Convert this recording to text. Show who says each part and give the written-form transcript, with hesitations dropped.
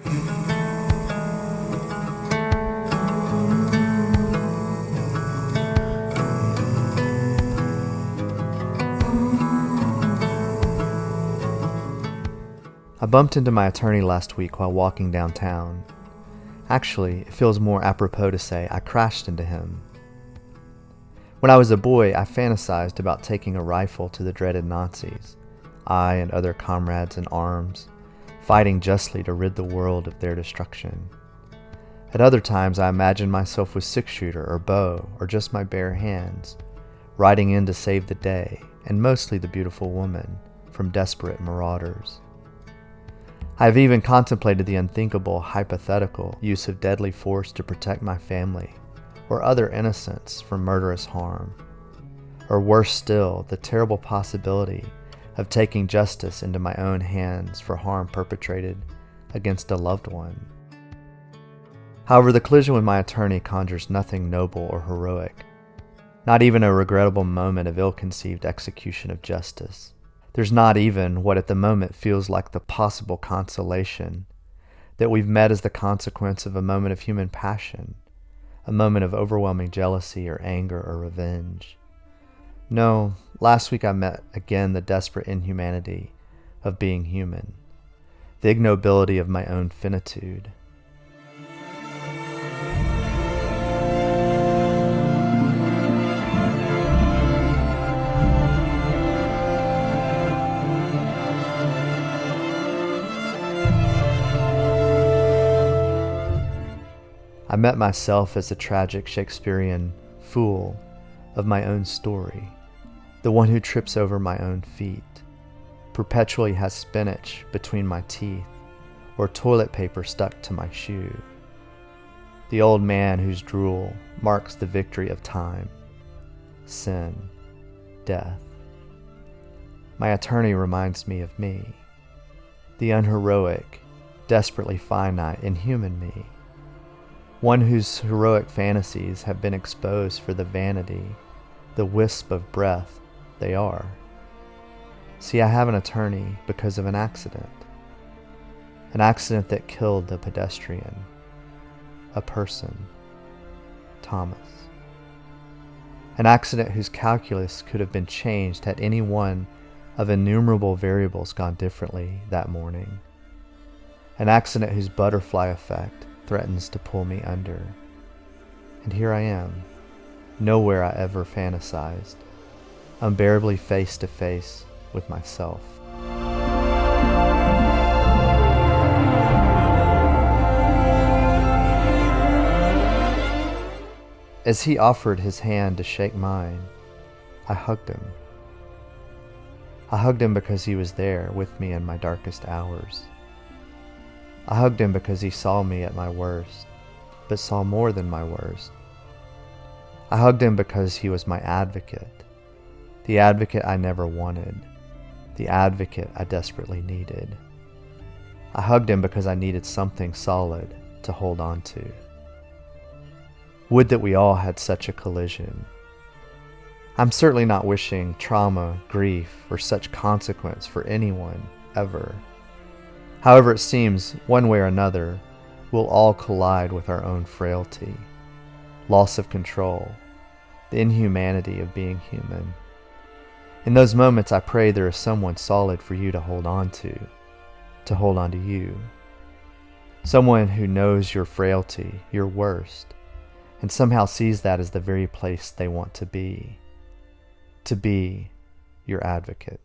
Speaker 1: I bumped into my attorney last week while walking downtown. Actually, it feels more apropos to say I crashed into him. When I was a boy, I fantasized about taking a rifle to the dreaded Nazis, I and other comrades in arms, fighting justly to rid the world of their destruction. At other times, I imagined myself with six-shooter or bow or just my bare hands, riding in to save the day, and mostly the beautiful woman, from desperate marauders. I have even contemplated the unthinkable, hypothetical use of deadly force to protect my family or other innocents from murderous harm. Or worse still, the terrible possibility of taking justice into my own hands for harm perpetrated against a loved one. However, the collision with my attorney conjures nothing noble or heroic, not even a regrettable moment of ill-conceived execution of justice. There's not even what at the moment feels like the possible consolation that we've met as the consequence of a moment of human passion, a moment of overwhelming jealousy or anger or revenge. No, last week I met again the desperate inhumanity of being human, the ignobility of my own finitude. I met myself as the tragic Shakespearean fool of my own story, the one who trips over my own feet, perpetually has spinach between my teeth or toilet paper stuck to my shoe, the old man whose drool marks the victory of time, sin, death. My attorney reminds me of me, the unheroic, desperately finite, inhuman me, one whose heroic fantasies have been exposed for the vanity, the wisp of breath they are. See, I have an attorney because of an accident that killed a pedestrian, a person, Thomas. An accident whose calculus could have been changed had any one of innumerable variables gone differently that morning. An accident whose butterfly effect threatens to pull me under. And here I am, nowhere I ever fantasized, unbearably face to face with myself. As he offered his hand to shake mine, I hugged him. I hugged him because he was there with me in my darkest hours. I hugged him because he saw me at my worst, but saw more than my worst. I hugged him because he was my advocate, the advocate I never wanted, the advocate I desperately needed. I hugged him because I needed something solid to hold on to. Would that we all had such a collision. I'm certainly not wishing trauma, grief, or such consequence for anyone, ever. However, it seems, one way or another, we'll all collide with our own frailty, loss of control, the inhumanity of being human. In those moments, I pray there is someone solid for you to hold on to hold on to you. Someone who knows your frailty, your worst, and somehow sees that as the very place they want to be your advocate.